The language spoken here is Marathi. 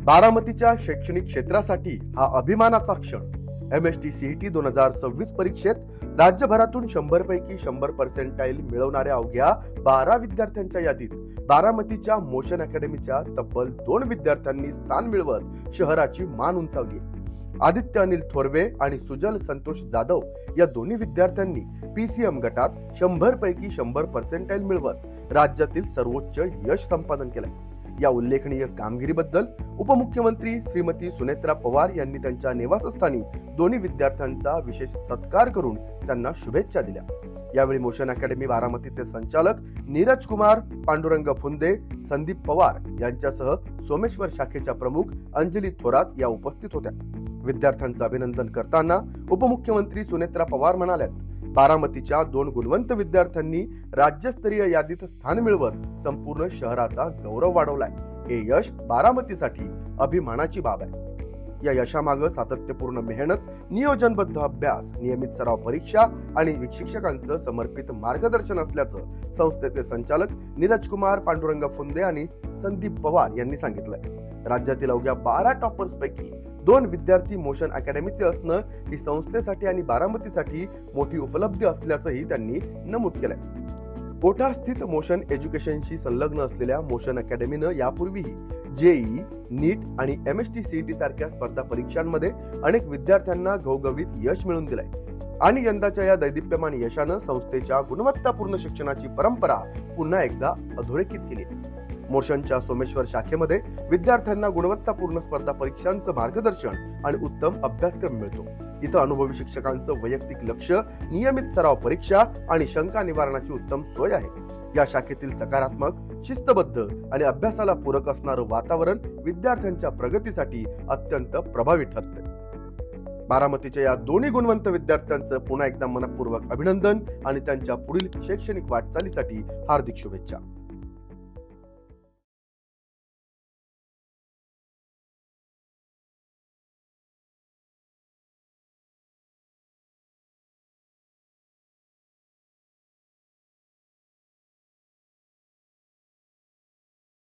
बारामतीच्या शैक्षणिक क्षेत्रासाठी हा अभिमानाचा क्षण. MST CET 2026 परीक्षेत राज्यभरातून 100 पैकी 100% मिळवणाऱ्या अवघ्या 12 विद्यार्थ्यांच्या यादीत बारामतीच्या मोशन अकॅडमीच्या तब्बल 2 विद्यार्थ्यांनी स्थान मिळवत शहराची मान उंचावली. आदित्य अनिल थोरवे आणि सुजल संतोष जाधव या दोन्ही विद्यार्थ्यांनी PCM गटात 100 पैकी 100% मिळवत राज्यातील सर्वोच्च यश संपादन केलंय. या उल्लेखनीय कामगिरीबद्दल उपमुख्यमंत्री श्रीमती सुनेत्रा पवार यांनी त्यांच्या निवासस्थानी दोन्ही विद्यार्थ्यांचा विशेष सत्कार करून त्यांना शुभेच्छा दिल्या. यावेळी मोशन अकॅडमी बारामतीचे संचालक नीरज कुमार, पांडुरंग फुंदे, संदीप पवार यांच्यासह सोमेश्वर शाखेच्या प्रमुख अंजली थोरात या उपस्थित होत्या. विद्यार्थ्यांचं अभिनंदन करताना उपमुख्यमंत्री सुनेत्रा पवार म्हणाल्या, बारामतीच्या 2 गुणवंत विद्यार्थ्यांनी राज्यस्तरीय यादीत स्थान मिळवत संपूर्ण शहराचा गौरव वाढवलाय. हे यश बारामतीसाठी अभिमानाची बाब आहे. या यशामागे सातत्यपूर्ण मेहनत, नियोजनबद्ध अभ्यास, नियमित सराव परीक्षा आणि शिक्षकांचं समर्पित मार्गदर्शन असल्याचं संस्थेचे संचालक नीरज कुमार, पांडुरंग फुंदे आणि संदीप पवार यांनी सांगितलंय. राज्यातील अवघ्या 12 टॉपर्स पैकी 2 विद्यार्थी मोशन अकॅडमीचे असणं ही संस्थेसाठी आणि बारामतीसाठी मोठी उपलब्धी असल्याचंही त्यांनी नमूद केलंय. कोटा स्थित मोशन एज्युकेशनशी संलग्न असलेल्या मोशन अकॅडमीनं यापूर्वीही JEE, नीट आणि MST CET सारख्या स्पर्धा परीक्षांमध्ये अनेक विद्यार्थ्यांना घवघवीत यश मिळवून दिलंय आणि यंदाच्या या दैदिप्यमान यशानं संस्थेच्या गुणवत्तापूर्ण शिक्षणाची परंपरा पुन्हा एकदा अधोरेखित केली. मोशनच्या सोमेश्वर शाखेमध्ये विद्यार्थ्यांना गुणवत्तापूर्ण स्पर्धा परीक्षांचं मार्गदर्शन आणि उत्तम अभ्यासक्रम मिळतो. इथं अनुभवी शिक्षकांचं वैयक्तिक लक्ष, नियमित सराव परीक्षा आणि शंका निवारणाची उत्तम सोय आहे. या शाखेतील सकारात्मक, शिस्तबद्ध आणि अभ्यासाला पूरक असणारं वातावरण विद्यार्थ्यांच्या प्रगतीसाठी अत्यंत प्रभावी ठरते. बारामतीच्या या दोन्ही गुणवंत विद्यार्थ्यांचं पुन्हा एकदा मनपूर्वक अभिनंदन आणि त्यांच्या पुढील शैक्षणिक वाटचालीसाठी हार्दिक शुभेच्छा.